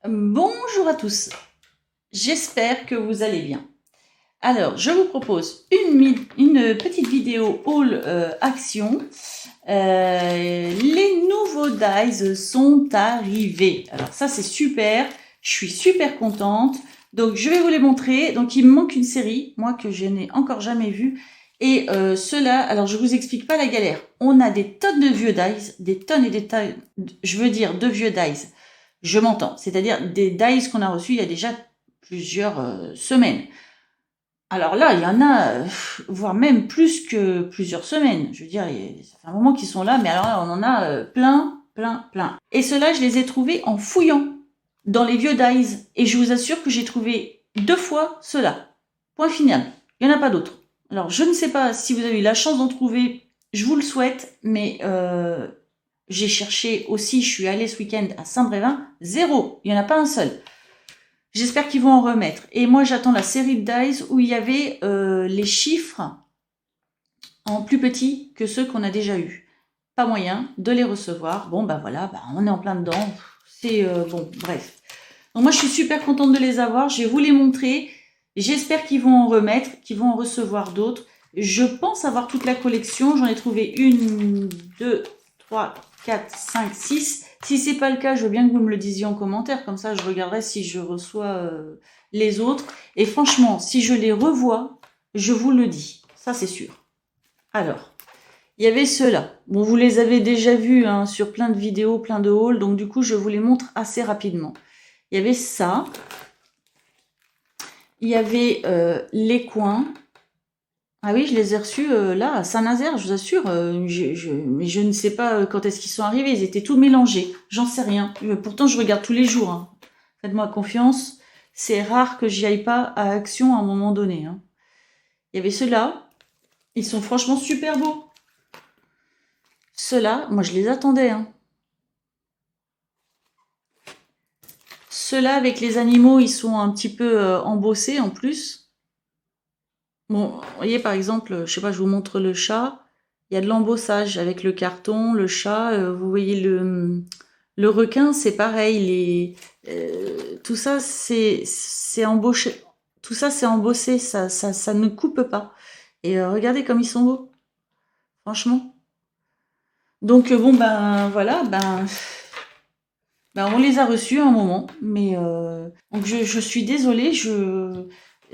Bonjour à tous, j'espère que vous allez bien. Alors, je vous propose une petite vidéo haul action. Les nouveaux dies sont arrivés. Alors ça, c'est super, je suis super contente. Donc, je vais vous les montrer. Donc, il me manque une série, moi, que je n'ai encore jamais vue. Et ceux-là, alors je vous explique pas la galère. On a des tonnes de vieux dies, des tonnes et des tonnes, je veux dire, de vieux dies. Je m'entends, c'est-à-dire des dies qu'on a reçus il y a déjà plusieurs semaines. Alors là, il y en a, voire même plus que plusieurs semaines. Je veux dire, ça fait un moment qu'ils sont là, mais alors là, on en a plein, plein, plein. Et ceux-là, je les ai trouvés en fouillant dans les vieux dies. Et je vous assure que j'ai trouvé 2 fois ceux-là. Point final. Il n'y en a pas d'autres. Alors, je ne sais pas si vous avez eu la chance d'en trouver. Je vous le souhaite, mais j'ai cherché aussi, je suis allée ce week-end à Saint-Brévin, 0. Il n'y en a pas un seul. J'espère qu'ils vont en remettre. Et moi, j'attends la série de dies où il y avait les chiffres en plus petits que ceux qu'on a déjà eus. Pas moyen de les recevoir. Bon, bah voilà, bah, on est en plein dedans. C'est bon, bref. Donc moi, je suis super contente de les avoir. Je vais vous les montrer. J'espère qu'ils vont en remettre, qu'ils vont en recevoir d'autres. Je pense avoir toute la collection. J'en ai trouvé 1, 2, 3, 4, 5, 6. Si c'est pas le cas, je veux bien que vous me le disiez en commentaire. Comme ça, je regarderai si je reçois les autres. Et franchement, si je les revois, je vous le dis. Ça, c'est sûr. Alors, il y avait ceux-là. Bon, vous les avez déjà vus hein, sur plein de vidéos, plein de hauls. Donc, du coup, je vous les montre assez rapidement. Il y avait ça. Il y avait les coins. Ah oui, je les ai reçus là, à Saint-Nazaire, je vous assure. Mais je ne sais pas quand est-ce qu'ils sont arrivés. Ils étaient tous mélangés. J'en sais rien. Pourtant, je regarde tous les jours. Hein. Faites-moi confiance. C'est rare que j'y aille pas à Action à un moment donné. Hein. Il y avait ceux-là. Ils sont franchement super beaux. Ceux-là, moi, je les attendais. Hein. Ceux-là, avec les animaux, ils sont un petit peu embossés en plus. Bon, vous voyez, par exemple, je sais pas, je vous montre le chat. Il y a de l'embossage avec le carton, le chat. Vous voyez le requin, c'est pareil. Tout ça, c'est embauché. Tout ça, c'est embossé. Ça ne coupe pas. Et regardez comme ils sont beaux. Franchement. Donc bon, ben voilà, ben on les a reçus à un moment. Mais donc je suis désolée.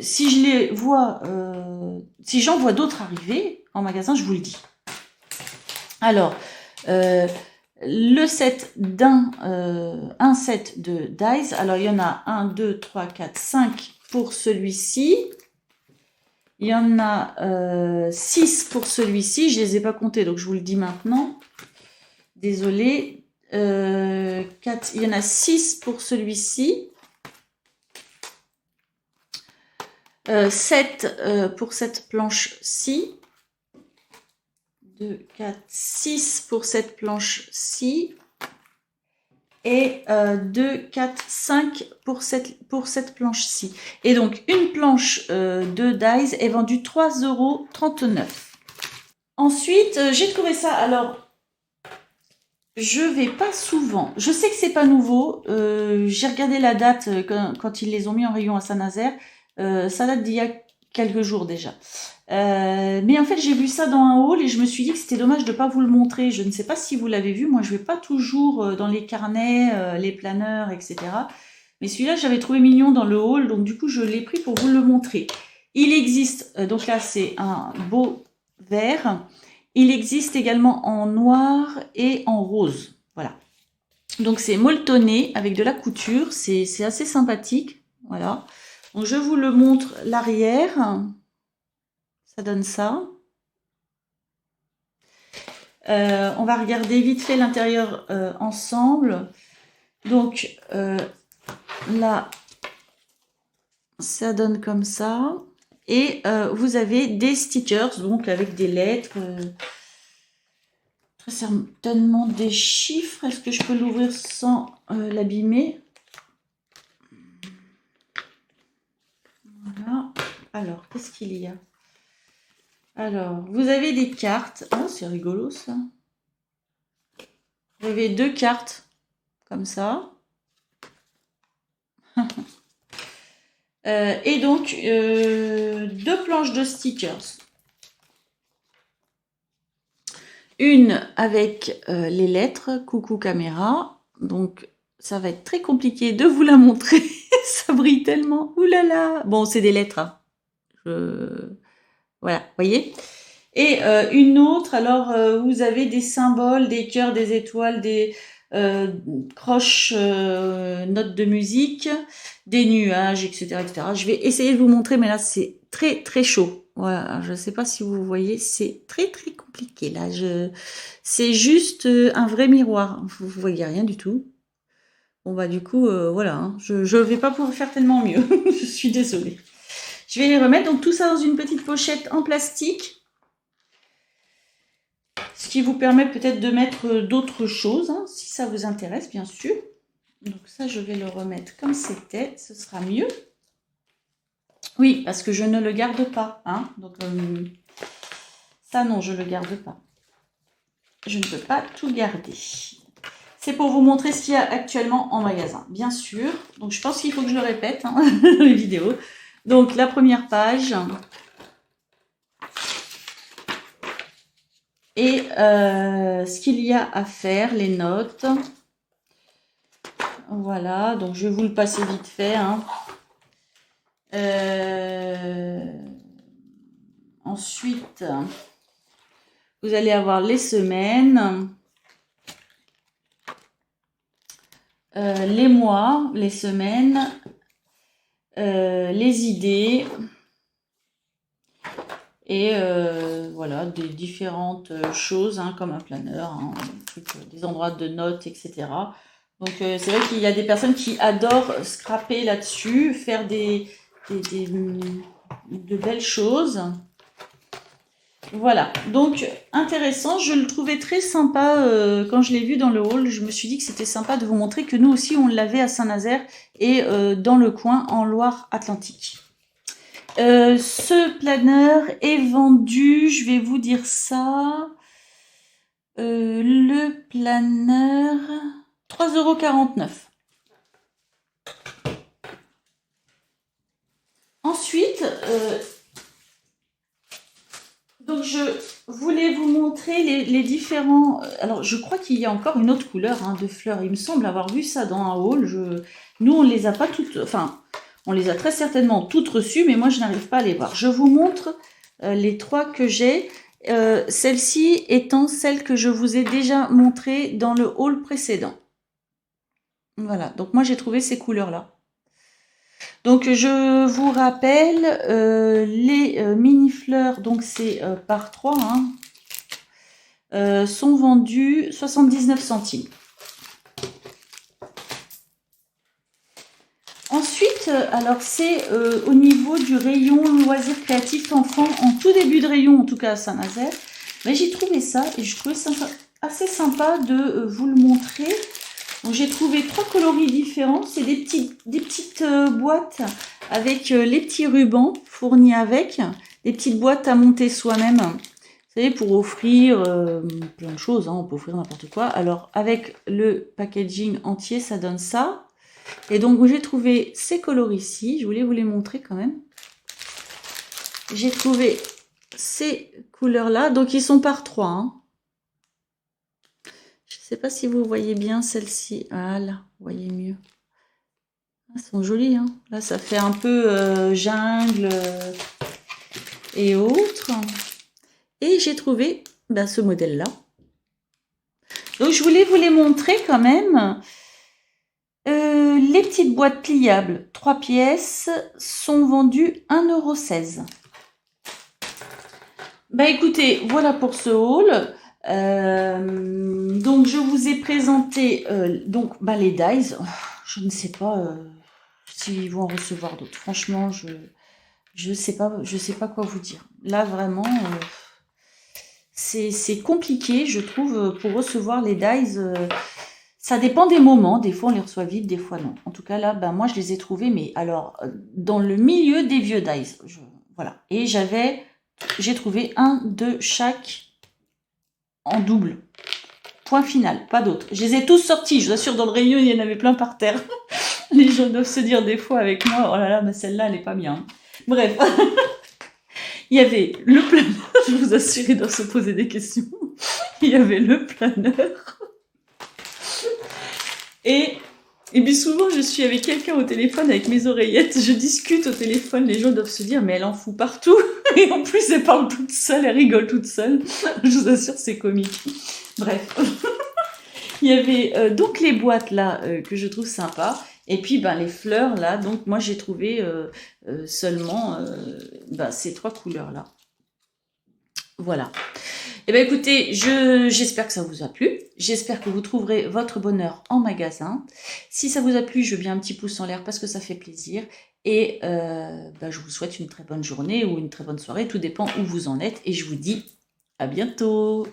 Si je les vois, si j'en vois d'autres arriver en magasin, je vous le dis. Alors, le set un set de dies. Alors, il y en a 1, 2, 3, 4, 5 pour celui-ci. Il y en a 6 pour celui-ci. Je ne les ai pas comptés, donc je vous le dis maintenant. Désolée. 4, il y en a 6 pour celui-ci. 7 pour cette planche-ci. 2, 4, 6 pour cette planche-ci. Et 2, 4, 5 pour cette planche-ci. Et donc, une planche de dies est vendue 3,39 €. Ensuite, j'ai trouvé ça. Alors, je vais pas souvent. Je sais que c'est pas nouveau. J'ai regardé la date quand ils les ont mis en rayon à Saint-Nazaire. Ça date d'il y a quelques jours déjà. Mais en fait, j'ai vu ça dans un haul et je me suis dit que c'était dommage de ne pas vous le montrer. Je ne sais pas si vous l'avez vu. Moi, je vais pas toujours dans les carnets, les planeurs, etc. Mais celui-là, j'avais trouvé mignon dans le haul, donc du coup, je l'ai pris pour vous le montrer. Il existe, donc là, c'est un beau vert. Il existe également en noir et en rose. Voilà. Donc c'est molletonné avec de la couture. C'est assez sympathique. Voilà. Donc je vous le montre l'arrière. Ça donne ça. On va regarder vite fait l'intérieur ensemble. Donc là, ça donne comme ça. Et vous avez des stickers, donc avec des lettres. Très certainement des chiffres. Est-ce que je peux l'ouvrir sans l'abîmer? Voilà. Alors, qu'est-ce qu'il y a? Alors, vous avez des cartes. Oh, c'est rigolo ça. Vous avez 2 cartes, comme ça. Et donc, 2 planches de stickers. Une avec les lettres, coucou caméra. Donc, ça va être très compliqué de vous la montrer. Ça brille tellement. Ouh là là. Bon, c'est des lettres. Hein. Voilà, voyez. Et une autre, alors vous avez des symboles, des cœurs, des étoiles, des croches, notes de musique, des nuages, etc., etc. Je vais essayer de vous montrer, mais là c'est très très chaud. Voilà, je ne sais pas si vous voyez, c'est très très compliqué. Là, c'est juste un vrai miroir. Vous voyez rien du tout. Bon bah du coup, voilà, hein. Je ne vais pas pouvoir faire tellement mieux. Je suis désolée. Je vais les remettre, donc tout ça dans une petite pochette en plastique. Ce qui vous permet peut-être de mettre d'autres choses, hein, si ça vous intéresse, bien sûr. Donc ça, je vais le remettre comme c'était, ce sera mieux. Oui, parce que je ne le garde pas. Hein, donc ça, non, je ne le garde pas. Je ne peux pas tout garder. C'est pour vous montrer ce qu'il y a actuellement en magasin, bien sûr. Donc je pense qu'il faut que je le répète hein, dans les vidéos. Donc la première page. Et ce qu'il y a à faire, les notes. Voilà, donc je vais vous le passer vite fait. Hein. Ensuite, vous allez avoir les semaines, les mois, les semaines, les idées. Et voilà, des différentes choses, hein, comme un planeur, hein, des endroits de notes, etc. Donc c'est vrai qu'il y a des personnes qui adorent scraper là-dessus, faire de belles choses. Voilà, donc intéressant, je le trouvais très sympa quand je l'ai vu dans le haul, je me suis dit que c'était sympa de vous montrer que nous aussi on l'avait à Saint-Nazaire et dans le coin en Loire-Atlantique. Ce planeur est vendu, je vais vous dire ça, le planeur, 3,49 €. Ensuite, donc je voulais vous montrer les différents... Alors, je crois qu'il y a encore une autre couleur hein, de fleurs. Il me semble avoir vu ça dans un haul. Nous, on ne les a pas toutes... Enfin, on les a très certainement toutes reçues, mais moi, je n'arrive pas à les voir. Je vous montre les 3 que j'ai. Celle-ci étant celle que je vous ai déjà montrée dans le haul précédent. Voilà, donc moi, j'ai trouvé ces couleurs-là. Donc je vous rappelle les mini fleurs, donc c'est par 3, hein, sont vendus 79 centimes. Ensuite, alors c'est au niveau du rayon loisirs créatifs enfants, en tout début de rayon, en tout cas à Saint-Nazaire. Mais j'ai trouvé ça et je trouvais ça assez sympa de vous le montrer. Donc j'ai trouvé 3 coloris différents, c'est des petites boîtes avec les petits rubans fournis avec, des petites boîtes à monter soi-même, vous savez, pour offrir plein de choses, hein, on peut offrir n'importe quoi. Alors avec le packaging entier, ça donne ça. Et donc j'ai trouvé ces coloris-ci, je voulais vous les montrer quand même. J'ai trouvé ces couleurs-là, donc ils sont par 3, hein. Je ne sais pas si vous voyez bien celle-ci. Voilà, vous voyez mieux. Elles sont jolies, hein. Là, ça fait un peu jungle et autres. Et j'ai trouvé ce modèle-là. Donc, je voulais vous les montrer quand même. Les petites boîtes pliables, 3 pièces, sont vendues 1,16 €. Bah écoutez, voilà pour ce haul. Donc je vous ai présenté les dies. Je ne sais pas s'ils vont en recevoir d'autres. Franchement, je sais pas quoi vous dire. Là vraiment, c'est compliqué, je trouve, pour recevoir les dies. Ça dépend des moments. Des fois on les reçoit vite, des fois non. En tout cas là, moi je les ai trouvés, mais alors dans le milieu des vieux dies. Voilà. Et j'ai trouvé un de chaque en double. Point final, pas d'autre. Je les ai tous sortis, je vous assure, dans le rayon, il y en avait plein par terre. Les gens doivent se dire des fois avec moi, oh là là, mais celle-là, elle est pas bien. Bref, il y avait le planeur, je vous assure, ils doivent se poser des questions. Il y avait le planeur. Et puis souvent, je suis avec quelqu'un au téléphone, avec mes oreillettes, je discute au téléphone, les gens doivent se dire, mais elle en fout partout. Et en plus, elle parle toute seule, elle rigole toute seule. Je vous assure, c'est comique. Bref. Il y avait donc les boîtes là que je trouve sympa. Et puis ben, les fleurs là, donc moi j'ai trouvé seulement ben, ces 3 couleurs là. Voilà. Eh bien écoutez, j'espère que ça vous a plu. J'espère que vous trouverez votre bonheur en magasin. Si ça vous a plu, je veux bien un petit pouce en l'air parce que ça fait plaisir. Et ben, je vous souhaite une très bonne journée ou une très bonne soirée. Tout dépend où vous en êtes. Et je vous dis à bientôt.